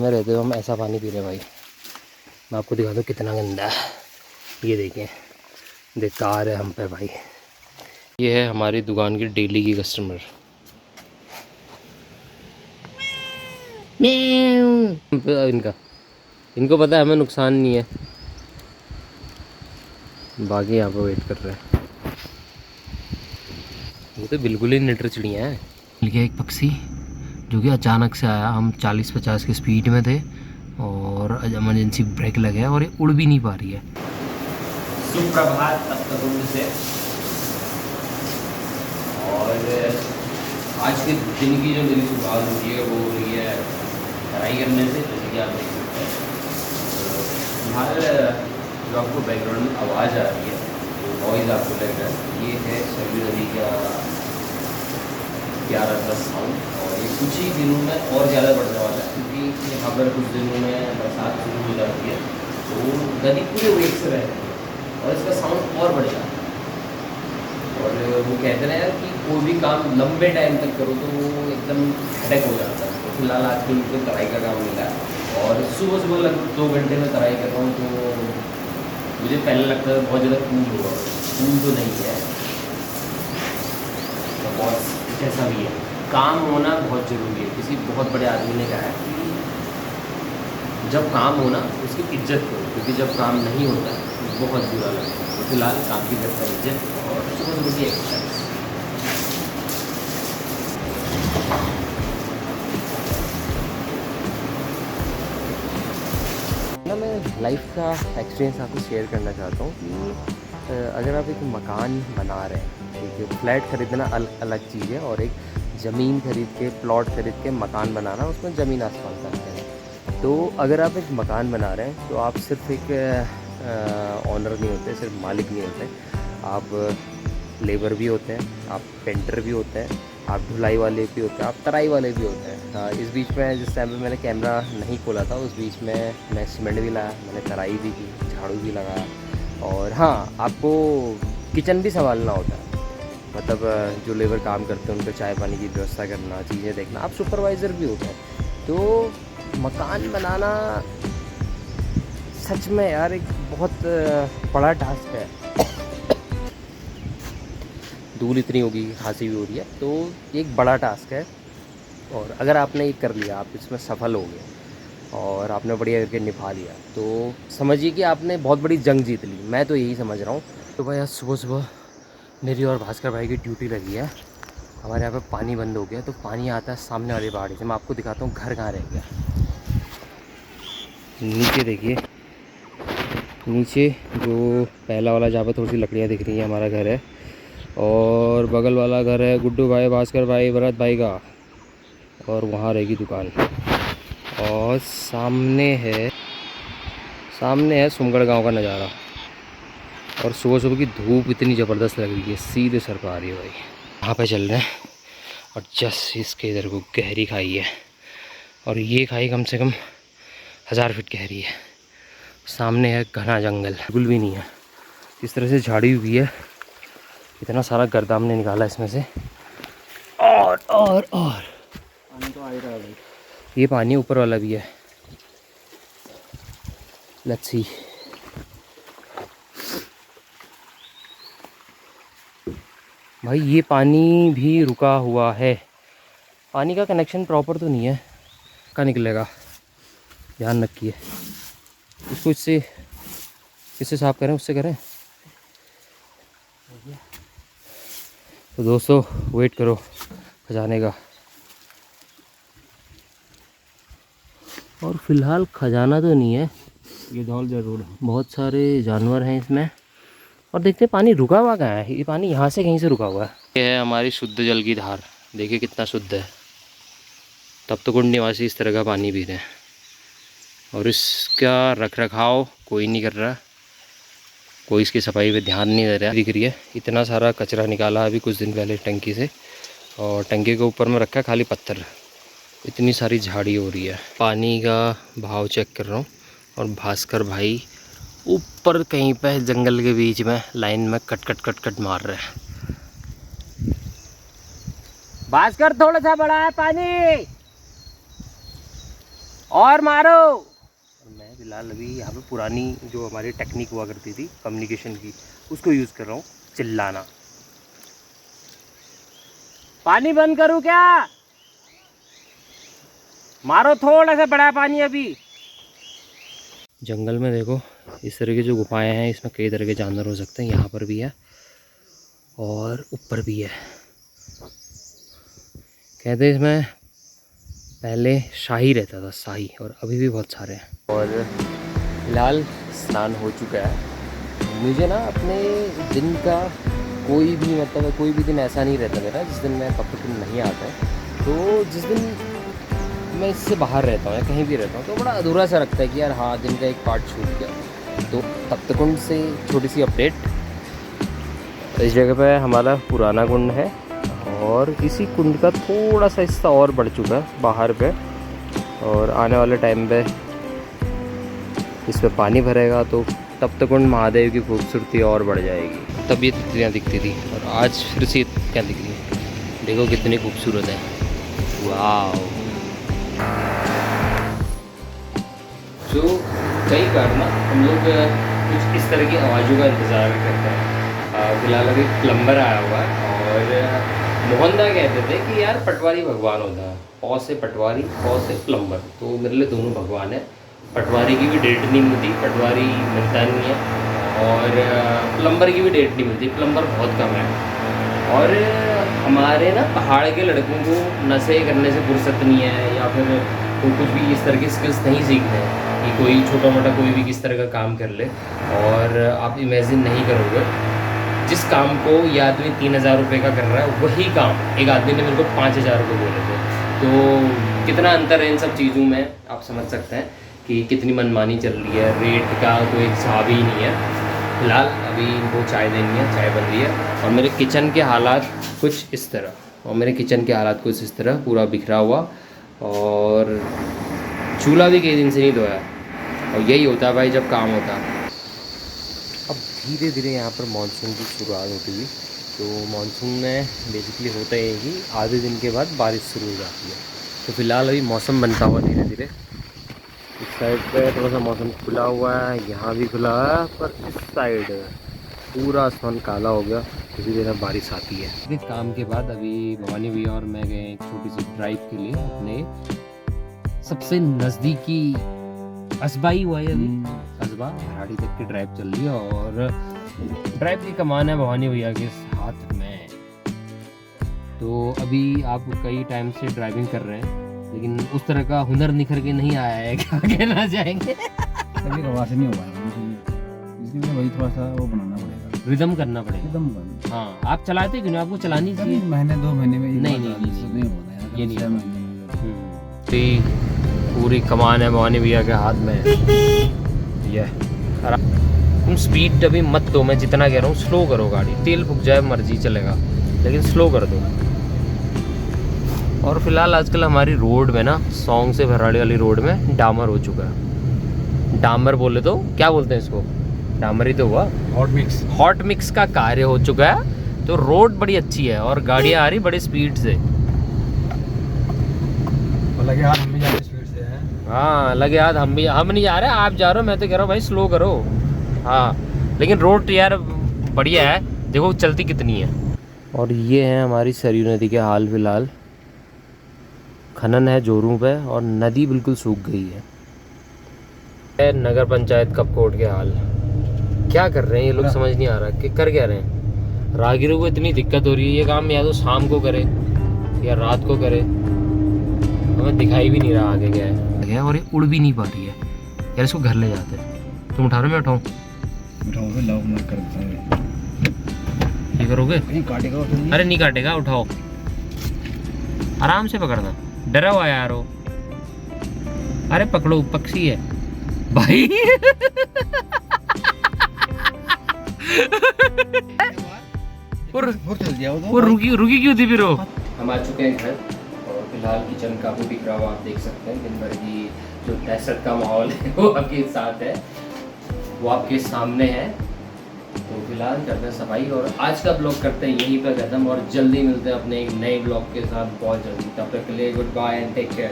में रहते हुए हम ऐसा पानी पी रहे हैं भाई। मैं आपको दिखा दूँ कितना गंदा है। ये देखें, बेकार है हम पे भाई। ये है हमारी दुकान की डेली की कस्टमर। इनको पता है हमें नुकसान नहीं है, बाकी यहाँ पर वेट कर रहे हैं। ये तो बिल्कुल ही निटर चिड़िया है। मिल गया एक पक्षी जो कि अचानक से आया। हम 40-50 की स्पीड में थे और इमरजेंसी ब्रेक लगे और ये उड़ भी नहीं पा रही है। सुप्रभात तत्वकुंड से। और आज के दिन की जो मेरी शुरुआत हो रही है वो हो रही है पढ़ाई करने से, जैसे कि आप देख सकते हैं। हमारे जो आपको बैकग्राउंड में आवाज़ आ रही है, वॉइस आपको लग रहा है, ये है सरयू नदी का 11-10 साउंड। और ये कुछ ही दिनों में और ज़्यादा बढ़ने वाला है, क्योंकि यहाँ पर कुछ दिनों में बरसात शुरू हो जाती है तो नदी पूरे वेग से रहती है और इसका साउंड और बढ़ जाता है। और वो कहते हैं यार कि कोई भी काम लंबे टाइम तक करो तो वो एकदम हेडेक हो जाता है। तो फिलहाल आज के मुझे तराई का काम मिला है और सुबह सुबह लगभग 2 घंटे में तराई कर रहा हूँ। तो मुझे पहले लगता है बहुत ज़्यादा कूल होगा, कूल तो नहीं है, तो बहुत कैसा भी है, काम होना बहुत ज़रूरी है। किसी बहुत बड़े आदमी ने कहा है कि जब काम होना उसकी इज्जत करो, क्योंकि जब काम नहीं होता तो बहुत बुरा लगता है। तो फिलहाल काम की करता है इज्जत और सुबह सुबह की एक्सरसाइज। ना मैं लाइफ का एक्सपीरियंस आपको शेयर करना चाहता हूँ कि अगर आप एक मकान बना रहे हैं, एक फ्लैट खरीदना अलग चीज़ है और एक ज़मीन खरीद के, प्लॉट खरीद के मकान बनाना, उसमें ज़मीन आसमान का अंतर है। तो अगर आप एक मकान बना रहे हैं तो आप सिर्फ एक ऑनर नहीं होते, सिर्फ मालिक नहीं होते, आप लेबर भी होते हैं, आप पेंटर भी होते हैं, आप ढुलाई वाले भी होते हैं, आप तराई वाले भी होते हैं। इस बीच में जिस टाइम पे मैंने कैमरा नहीं खोला था उस बीच में मैं सीमेंट भी लाया, मैंने तराई भी की, झाड़ू भी लगाया। और हाँ, आपको किचन भी संभालना होता है, मतलब जो लेबर काम करते हैं उनको चाय पानी की व्यवस्था करना, चीज़ें देखना, आप सुपरवाइज़र भी होते हैं। तो मकान बनाना सच में यार एक बहुत बड़ा टास्क है। धूल इतनी होगी, खांसी भी हो रही है, तो एक बड़ा टास्क है। और अगर आपने ये कर लिया, आप इसमें सफल हो गए और आपने बढ़िया करके निभा लिया, तो समझिए कि आपने बहुत बड़ी जंग जीत ली। मैं तो यही समझ रहा हूँ। तो भाई आज सुबह सुबह मेरी और भास्कर भाई की ड्यूटी लगी है। हमारे यहाँ पे पानी बंद हो गया, तो पानी आता है सामने वाली पहाड़ी से। मैं आपको दिखाता हूँ घर कहाँ रह गया। नीचे देखिए, नीचे जो पहला वाला जहाँ पर थोड़ी सी लकड़ियाँ दिख रही हैं हमारा घर है, और बगल वाला घर है गुड्डू भाई, भास्कर भाई, भरत भाई का, और वहाँ रहेगी दुकान। और सामने है सुमगढ़ गांव का नज़ारा। और सुबह सुबह की धूप इतनी ज़बरदस्त लग रही है, सीधे सर पर आ रही है भाई। वहाँ पे चल रहे हैं और जस्ट इसके इधर को गहरी खाई है, और ये खाई कम से कम 1000 फीट गहरी है। सामने है घना जंगल, बिल्कुल भी नहीं है। इस तरह से झाड़ी हुई है, इतना सारा गर्दा हमने निकाला इसमें से। और पानी तो आ ही रहा है भाई। ये पानी ऊपर वाला भी है, लेट्स सी। भाई ये पानी भी रुका हुआ है, पानी का कनेक्शन प्रॉपर तो नहीं है, कहाँ निकलेगा, ध्यान रखिए। इसको इससे साफ करें, उससे करें। तो दोस्तों वेट करो खजाने का। और फिलहाल खजाना तो नहीं है, ये धौल जरूर है। बहुत सारे जानवर हैं इसमें। और देखते हैं पानी रुका हुआ कहाँ है। ये पानी यहाँ से कहीं से रुका हुआ है। ये है हमारी शुद्ध जल की धार, देखिए कितना शुद्ध है। तब तो कुंड निवासी इस तरह का पानी पी रहे हैं, और इसका रख रखाव कोई नहीं कर रहा, कोई इसकी सफाई पे ध्यान नहीं दे रहा। दिख रही है इतना सारा कचरा निकाला अभी कुछ दिन पहले टंकी से, और टंकी के ऊपर में रखा खाली पत्थर। इतनी सारी झाड़ी हो रही है। पानी का भाव चेक कर रहा हूँ, और भास्कर भाई ऊपर कहीं पे जंगल के बीच में लाइन में कट मार रहे हैं। भास्कर थोड़ा सा बड़ा है पानी। और मारो। और मैं फिलहाल अभी यहाँ पे पुरानी जो हमारी टेक्निक हुआ करती थी कम्युनिकेशन की, उसको यूज़ कर रहा हूँ, चिल्लाना। पानी बंद करूँ क्या? मारो थोड़ा सा बड़ा पानी अभी। जंगल में देखो इस तरह की जो गुफाएं हैं, इसमें कई तरह के जानवर हो सकते हैं। यहाँ पर भी है और ऊपर भी है। कहते हैं इसमें पहले शाही रहता था, शाही, और अभी भी बहुत सारे हैं। और फिलहाल स्नान हो चुका है। मुझे ना अपने दिन का कोई भी मतलब कोई भी दिन ऐसा नहीं रहता मेरा जिस दिन मैं कपड़े नहीं आता है। तो जिस दिन मैं इससे बाहर रहता हूँ या कहीं भी रहता हूँ तो बड़ा अधूरा सा लगता है कि यार हाँ, दिन का एक पार्ट छूट गया। तो तप्तकुंड से छोटी सी अपडेट, इस जगह पे हमारा पुराना कुंड है और इसी कुंड का थोड़ा सा हिस्सा और बढ़ चुका है बाहर पे, और आने वाले टाइम पे इस पर पानी भरेगा तो तप्तकुंड महादेव की खूबसूरती और बढ़ जाएगी। तब ये तितलियाँ दिखती थी और आज फिर से क्या दिख रही है, देखो कितनी खूबसूरत है। वाह। जो कई बार ना हम लोग कुछ इस तरह की आवाज़ों का इंतज़ार करते हैं। फिलहाल अभी प्लम्बर आया हुआ है और मोहनदा कहते थे कि यार पटवारी भगवान होता है, पौ से पटवारी, पौ से प्लम्बर। तो मेरे लिए दोनों भगवान है। पटवारी की भी डेट नहीं मिलती, पटवारी मिलता नहीं है, और प्लम्बर की भी डेट नहीं मिलती, प्लम्बर बहुत कम है। और हमारे ना पहाड़ के लड़कों को नशे करने से फुर्सत नहीं है, या फिर वो कुछ भी इस तरह की स्किल्स नहीं सीखते हैं कि कोई छोटा मोटा कोई भी किस तरह का काम कर ले। और आप इमेजिन नहीं करोगे, जिस काम को ये आदमी 3,000 रुपये का कर रहा है, वही काम एक आदमी ने मेरे को 5,000 रुपये बोले थे। तो कितना अंतर है इन सब चीज़ों में, आप समझ सकते हैं कि कितनी मनमानी चल रही है। रेट का कोई हिसाब ही नहीं है। फिलहाल अभी इनको चाय देनी है, चाय बन रही है। और मेरे किचन के हालात कुछ इस तरह, पूरा बिखरा हुआ, और चूल्हा भी कई दिन से नहीं धोया। और यही होता है भाई जब काम होता है। अब धीरे धीरे यहाँ पर मानसून की शुरुआत होती हुई, तो मानसून में बेसिकली होता है कि आधे दिन के बाद बारिश शुरू हो जाती है। तो फिलहाल अभी मौसम बनता हुआ धीरे धीरे। इस साइड पे थोड़ा सा मौसम खुला हुआ है, यहाँ भी खुला है, पर इस साइड पूरा आसमान काला हो गया। इसी तरह बारिश आती है। इस काम के बाद अभी भवानी भैया और मैं गए एक छोटी सी ड्राइव के लिए अपने सबसे नज़दीकी कस्बा ही हुआ है अभी, कस्बा हराड़ी तक की ड्राइव चल रही है। और ड्राइव की कमान है भवानी भैया के हाथ में। तो अभी आप कई टाइम से ड्राइविंग कर रहे हैं, लेकिन उस तरह का हुनर निखर के नहीं आया है, क्या कहना चाहेंगे? कभी हवा से नहीं हुआ है, इसलिए वही थोड़ा सा वो बनाना पड़ेगा, रिदम करना पड़ेगा। रिदम करना। हाँ, आप चलाते क्यों नहीं? आपको चलानी चाहिए। महीने 2 महीने में नहीं होता है, ये नहीं 6 महीने में। पूरी कमान है भवानी भैया के हाथ में। ये तुम स्पीड अभी मत दो, मैं जितना कह रहा हूँ स्लो करो गाड़ी, तेल फूक जाए मर्जी चलेगा, लेकिन स्लो कर दो। और फिलहाल आजकल हमारी रोड में ना, सॉन्ग से भराड़ी वाली रोड में डामर हो चुका है। डामर बोले तो क्या बोलते हैं इसको? डामर ही तो हुआ, हॉट मिक्स का कार्य हो चुका है। तो रोड बड़ी अच्छी है और गाड़ियाँ आ रही बड़ी स्पीड से। लगे हाथ हम भी जाते स्पीड से हैं। हाँ, लगे हाथ हम नहीं जा रहे, आप जा रहे हो, मैं तो कह रहा हूँ भाई स्लो करो। हाँ, लेकिन रोड यार बढ़िया है, देखो चलती कितनी है। और ये है हमारी सरयू नदी के हाल फिलहाल। खनन है जोरों पे और नदी बिल्कुल सूख गई है। नगर पंचायत कपकोट के हाल क्या कर रहे हैं ये लोग, समझ नहीं आ रहा कि कर क्या रहे हैं। राहगीरों को इतनी दिक्कत हो रही है, ये काम या तो शाम को करे या रात को करे, हमें दिखाई भी नहीं रहा आगे क्या है। और ये उड़ भी नहीं पा रही है यार, इसको घर ले जाते हैं। तुम उठा रहे हो, मैं उठाऊँ? उठाओगे, लाओ मैं कर देता हूं। ये करोगे? नहीं काटेगा। अरे नहीं काटेगा, उठाओ, आराम से पकड़ना, डरा हुआ यार वो। अरे पकड़ो, पक्षी है भाई। वो रुकी क्यों थी फिर वो? हम आ चुके हैं घर और फिलहाल किचन काफी बिखरा हुआ आप देख सकते हैं। दिन भर की जो दहशत का माहौल है वो आपके साथ है, वो आपके सामने है। तो फिलहाल करते हैं सफाई और आज का ब्लॉग करते हैं यहीं पर खत्म, और जल्दी मिलते हैं अपने एक नए ब्लॉग के साथ बहुत जल्दी। तब तक के लिए goodbye and take care.